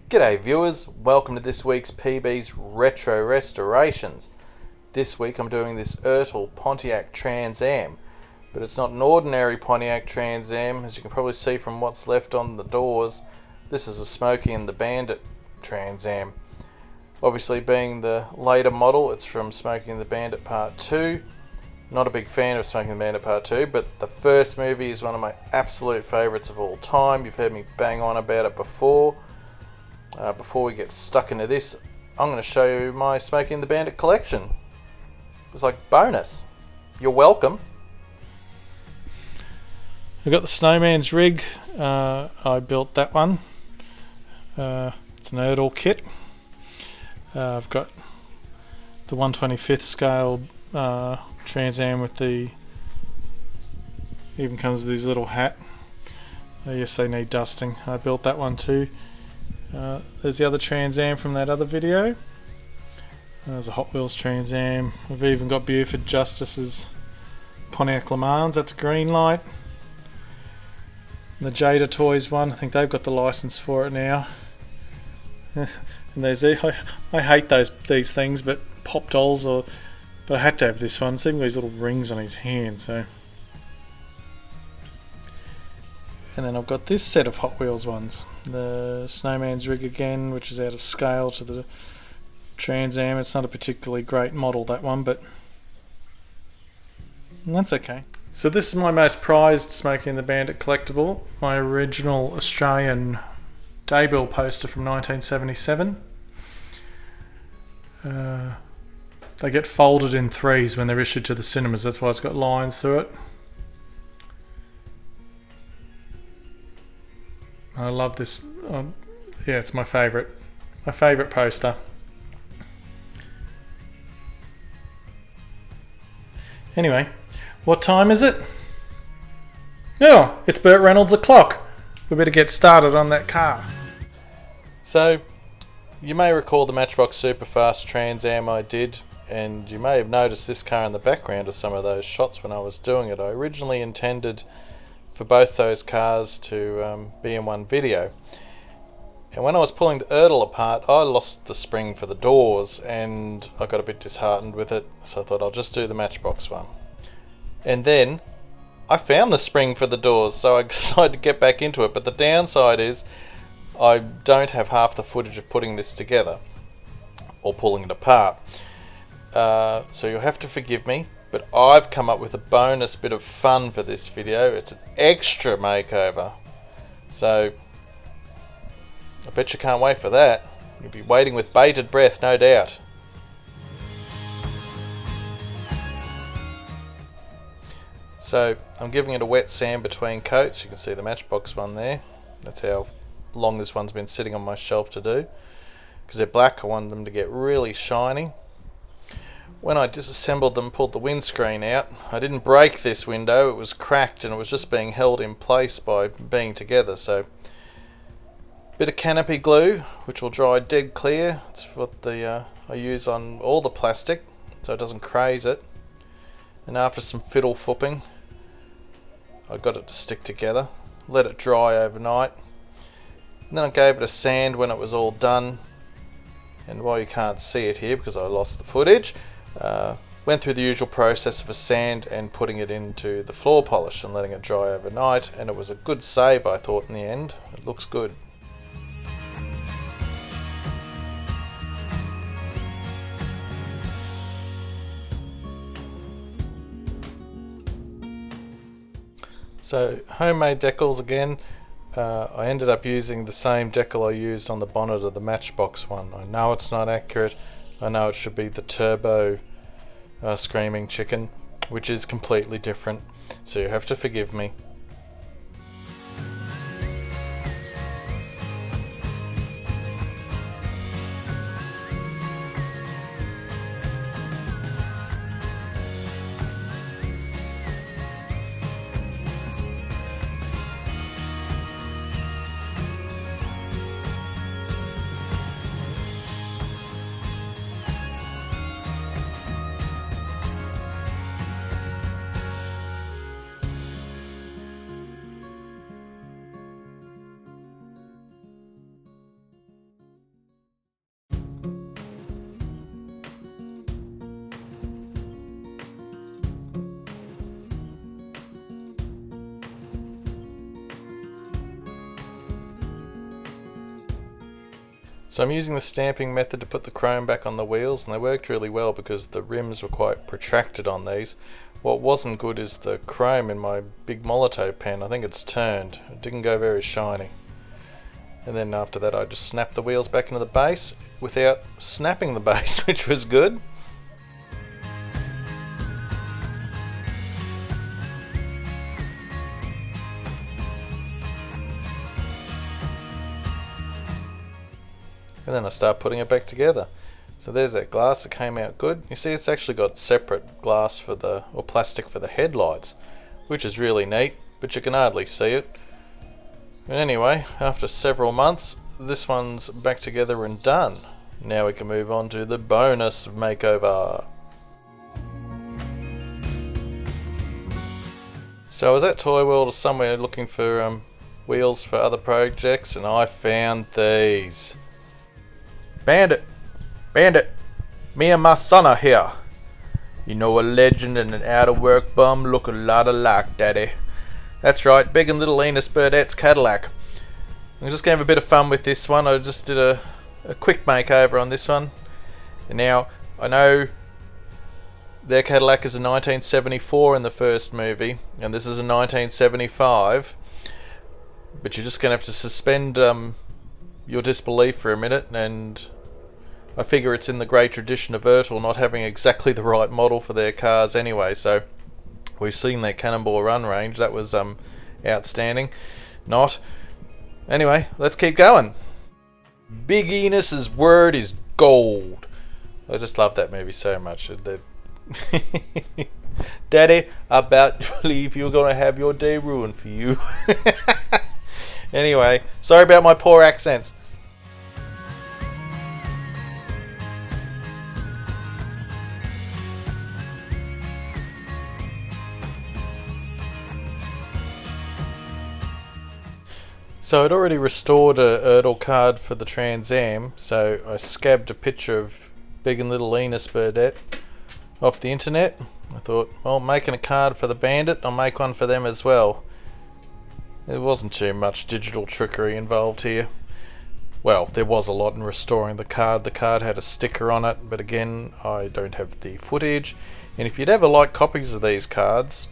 G'day viewers, welcome to this week's PB's Retro Restorations. This week I'm doing this Ertl Pontiac Trans Am, but it's not an ordinary Pontiac Trans Am. As you can probably see from what's left on the doors, this is a Smokey and the Bandit Trans Am. Obviously being the later model, it's from Smokey and the Bandit Part 2. Not a big fan of Smokey and the Bandit Part 2, but the first movie is one of my absolute favourites of all time. You've heard me bang on about it before. Before we get stuck into this, I'm going to show you my Smokey and the Bandit collection. It's like bonus. You're welcome. I've got the Snowman's rig. I built that one. It's an Ertl kit. I've got the 1/25th scale Trans Am with the... even comes with his little hat. Yes, they need dusting. I built that one too. There's the other Trans Am from that other video. There's a Hot Wheels Trans Am. We've even got Buford Justice's Pontiac Le Mans. That's a green light. And the Jada Toys one, I think they've got the license for it now. And there's I hate these things, but pop dolls, but I had to have this one. It's even got these little rings on his hand. So. And then I've got this set of Hot Wheels ones. The Snowman's rig again, which is out of scale to the Trans Am. It's not a particularly great model, that one, but that's okay. So this is my most prized Smokey and the Bandit collectible. My original Australian daybill poster from 1977. They get folded in threes when they're issued to the cinemas. That's why it's got lines through it. I love this. Yeah, it's my favourite poster. Anyway, what time is it? Oh, it's Burt Reynolds' o'clock. We better get started on that car. So, you may recall the Matchbox Superfast Trans Am I did, and you may have noticed this car in the background of some of those shots when I was doing it. I originally intended for both those cars to be in one video, and when I was pulling the Ertl apart, I lost the spring for the doors and I got a bit disheartened with it, so I thought I'll just do the Matchbox one. And then I found the spring for the doors, so I decided to get back into it, but the downside is I don't have half the footage of putting this together or pulling it apart, so you'll have to forgive me. But I've come up with a bonus bit of fun for this video. It's an extra makeover. So, I bet you can't wait for that. You'll be waiting with bated breath, no doubt. So, I'm giving it a wet sand between coats. You can see the Matchbox one there. That's how long this one's been sitting on my shelf to do. Because they're black, I want them to get really shiny. When I disassembled them, pulled the windscreen out, I didn't break this window. It was cracked and it was just being held in place by being together. So, bit of canopy glue, which will dry dead clear. It's what I use on all the plastic, so it doesn't craze it. And after some fiddle flipping, I got it to stick together. Let it dry overnight. And then I gave it a sand when it was all done. And while you can't see it here because I lost the footage, went through the usual process of a sand and putting it into the floor polish and letting it dry overnight, and it was a good save, I thought, in the end. It looks good. So, homemade decals again. I ended up using the same decal I used on the bonnet of the Matchbox one. I know it's not accurate. I know it should be the Turbo Screaming Chicken, which is completely different, so you have to forgive me. So I'm using the stamping method to put the chrome back on the wheels, and they worked really well because the rims were quite protracted on these. What wasn't good is the chrome in my big Molotow pen. I think it's turned. It didn't go very shiny. And then after that I just snapped the wheels back into the base without snapping the base, which was good. And then I start putting it back together. So there's that glass that came out good. You see it's actually got separate glass for the, or plastic for the headlights, which is really neat, but you can hardly see it. But anyway, after several months, this one's back together and done. Now we can move on to the bonus makeover. So I was at Toy World or somewhere looking for wheels for other projects, and I found these. Bandit, me and my son are here. You know, a legend and an out-of-work bum look a lot alike, Daddy. That's right, Big and Little ESPBT Cadillac. I'm just going to have a bit of fun with this one. I just did a quick makeover on this one. And now, I know their Cadillac is a 1974 in the first movie, and this is a 1975. But you're just going to have to suspend your disbelief for a minute, and I figure it's in the great tradition of Ertl not having exactly the right model for their cars anyway. So we've seen their Cannonball Run range. That was outstanding. Not. Anyway, let's keep going. Big Enos's word is gold. I just love that movie so much. Daddy, I about believe you're going to have your day ruined for you. Anyway, sorry about my poor accents. So I'd already restored a Ertl card for the Trans Am, so I scabbed a picture of Big and Little ESPBT off the internet. I thought, well, making a card for the Bandit, I'll make one for them as well. There wasn't too much digital trickery involved here. Well, there was a lot in restoring the card. The card had a sticker on it, but again, I don't have the footage. And if you'd ever like copies of these cards,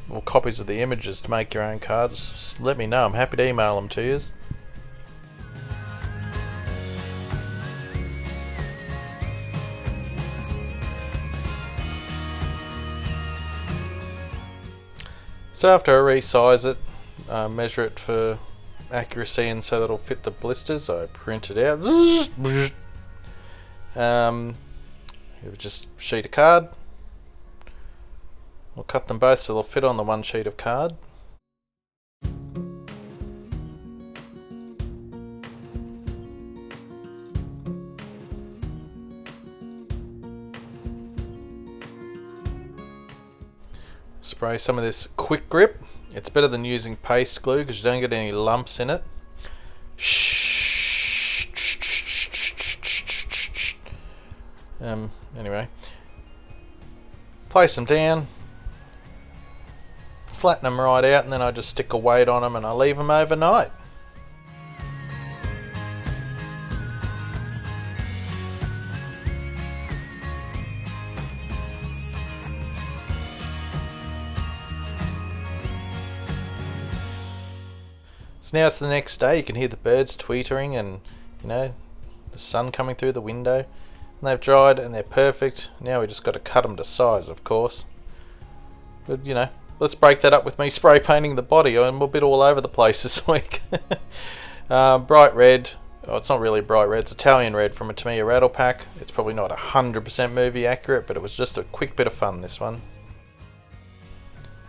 or copies of the images to make your own cards, just let me know. I'm happy to email them to you. So after I resize it, measure it for accuracy and so that it'll fit the blisters, I print it out. Just sheet of card. I'll cut them both so they'll fit on the one sheet of card. Spray some of this quick grip. It's better than using paste glue because you don't get any lumps in it. Anyway, place them down, flatten them right out, and then I just stick a weight on them and I leave them overnight. So now it's the next day. You can hear the birds tweetering and, you know, the sun coming through the window. And they've dried and they're perfect. Now we just got to cut them to size, of course. But, you know, let's break that up with me spray painting the body. I'm a bit all over the place this week. Bright red. Oh, it's not really bright red. It's Italian red from a Tamiya Rattle Pack. It's probably not 100% movie accurate, but it was just a quick bit of fun, this one.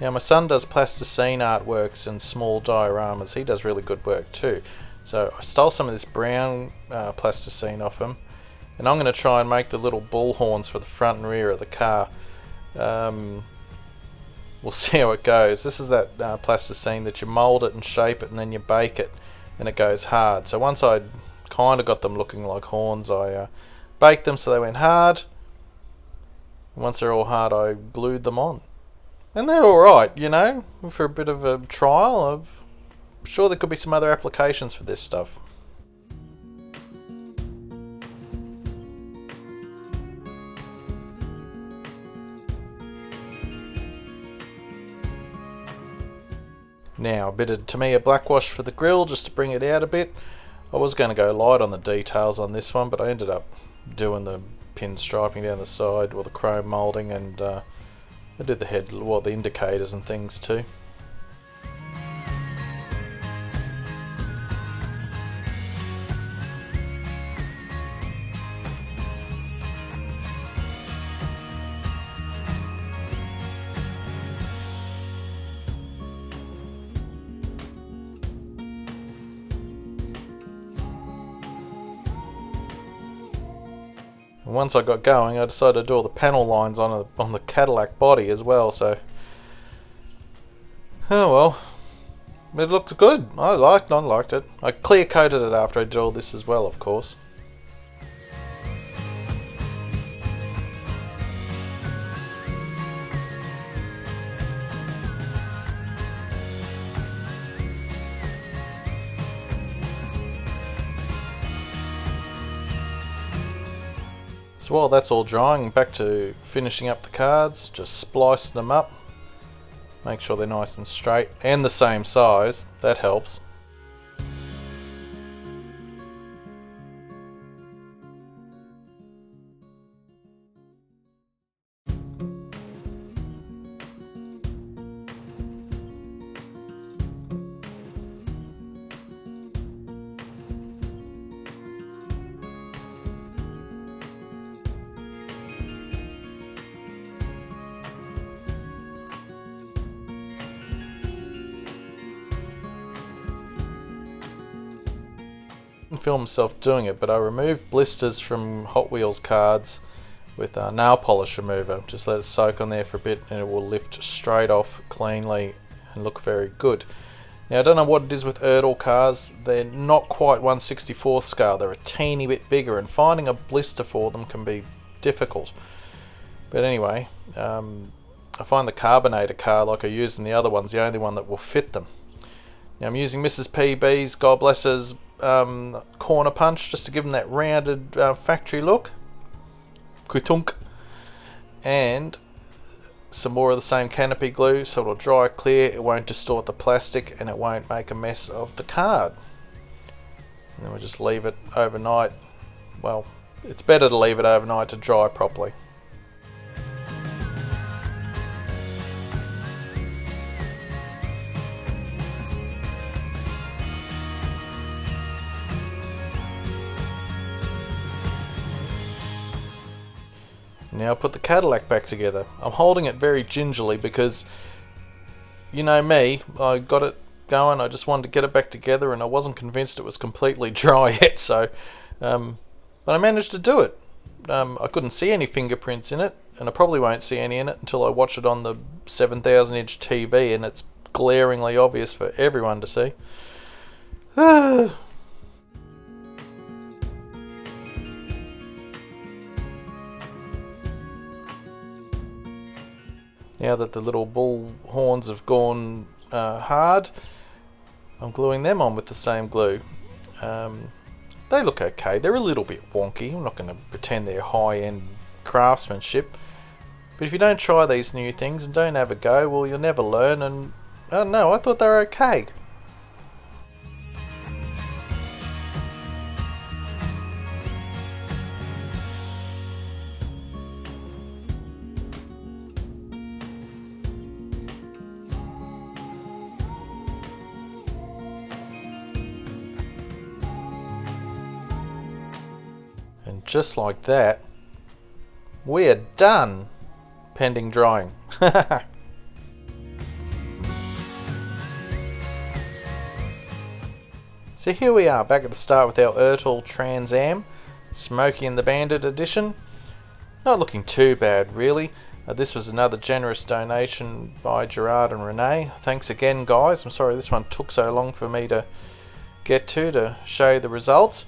Now my son does plasticine artworks and small dioramas. He does really good work too. So I stole some of this brown plasticine off him, and I'm going to try and make the little bull horns for the front and rear of the car. We'll see how it goes. This is that plasticine that you mould it and shape it and then you bake it and it goes hard. So once I kind of got them looking like horns, I baked them so they went hard. Once they're all hard, I glued them on. And they're alright, you know, for a bit of a trial. I'm sure there could be some other applications for this stuff. Now a bit of Tamiya black wash for the grill just to bring it out a bit. I was going to go light on the details on this one, but I ended up doing the pinstriping down the side, or the chrome moulding, and I did the head, well, the indicators and things too. And once I got going, I decided to do all the panel lines on the Cadillac body as well, so oh well, it looked good. I liked it. I clear coated it after I did all this as well, of course. So while that's all drying, back to finishing up the cards, just splicing them up. Make sure they're nice and straight and the same size, that helps. Didn't film myself doing it, but I removed blisters from Hot Wheels cards with a nail polish remover. Just let it soak on there for a bit and it will lift straight off cleanly and look very good. Now I don't know what it is with Ertl cars, they're not quite 1/64 scale, they're a teeny bit bigger, and finding a blister for them can be difficult. But anyway, I find the carbonator car, like I used in the other ones, the only one that will fit them. Now I'm using Mrs. PB's, God bless her's, corner punch just to give them that rounded factory look. Kutunk. And some more of the same canopy glue so it'll dry clear, it won't distort the plastic, and it won't make a mess of the card. And then we'll just leave it overnight. Well, it's better to leave it overnight to dry properly. Now put the Cadillac back together. I'm holding it very gingerly because, you know me, I got it going, I just wanted to get it back together and I wasn't convinced it was completely dry yet, so but I managed to do it. I couldn't see any fingerprints in it, and I probably won't see any in it until I watch it on the 7,000 inch TV and it's glaringly obvious for everyone to see. Now that the little bull horns have gone hard, I'm gluing them on with the same glue. They look okay. They're a little bit wonky. I'm not going to pretend they're high-end craftsmanship. But if you don't try these new things and don't have a go, well, you'll never learn. And oh no, I thought they were okay. And just like that, we're done, pending drying. So here we are, back at the start with our Ertl Trans Am, Smokey and the Bandit edition. Not looking too bad really. This was another generous donation by Gerard and Renee. Thanks again guys, I'm sorry this one took so long for me to get to show you the results.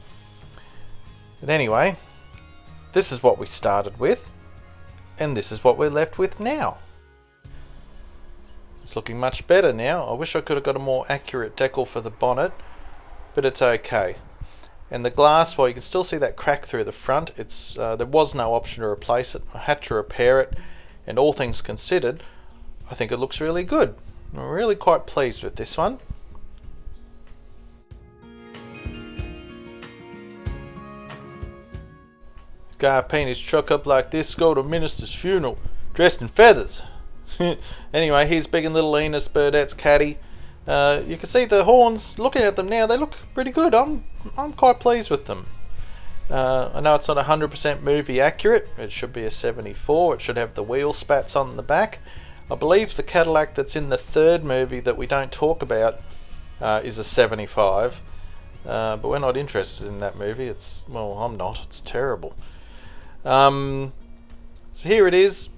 But anyway, this is what we started with, and this is what we're left with now. It's looking much better now. I wish I could have got a more accurate decal for the bonnet, but it's okay. And the glass, well, you can still see that crack through the front. It's there was no option to replace it. I had to repair it, and all things considered, I think it looks really good. I'm really quite pleased with this one. Guy paint his truck up like this, go to a minister's funeral, dressed in feathers. Anyway, here's Big and Little Enos Burdett's caddy. You can see the horns, looking at them now, they look pretty good. I'm quite pleased with them. I know it's not 100% movie accurate. It should be a 74. It should have the wheel spats on the back. I believe the Cadillac that's in the third movie that we don't talk about is a 75. But we're not interested in that movie. Well, I'm not. It's terrible. So here it is.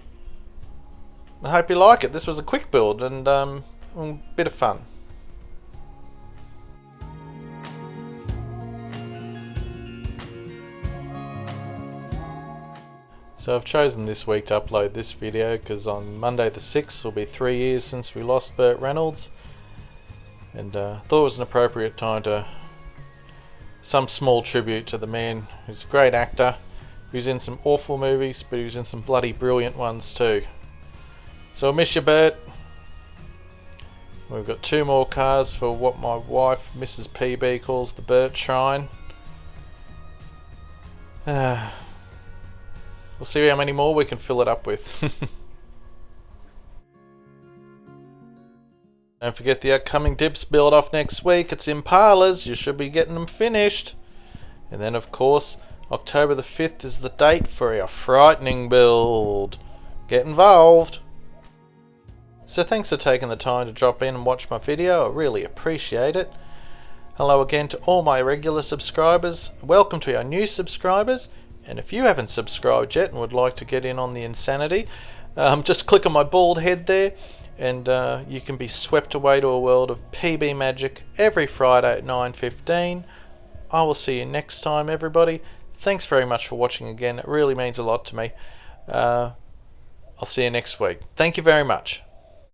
I hope you like it. This was a quick build and a bit of fun. So I've chosen this week to upload this video because on Monday the 6th will be 3 years since we lost Burt Reynolds, and thought it was an appropriate time to some small tribute to the man who's a great actor, who's in some awful movies but who's in some bloody brilliant ones too. So I miss you, Burt. We've got 2 more cars for what my wife, Mrs. PB, calls the Burt Shrine. We'll see how many more we can fill it up with. Don't forget the upcoming dips build off next week. It's Impalas. You should be getting them finished. And then, of course, October the 5th is the date for our frightening build. Get involved. So thanks for taking the time to drop in and watch my video. I really appreciate it. Hello again to all my regular subscribers. Welcome to our new subscribers. And if you haven't subscribed yet and would like to get in on the insanity, just click on my bald head there and you can be swept away to a world of PB magic every Friday at 9:15. I will see you next time, everybody. Thanks very much for watching again. It really means a lot to me. I'll see you next week. Thank you very much.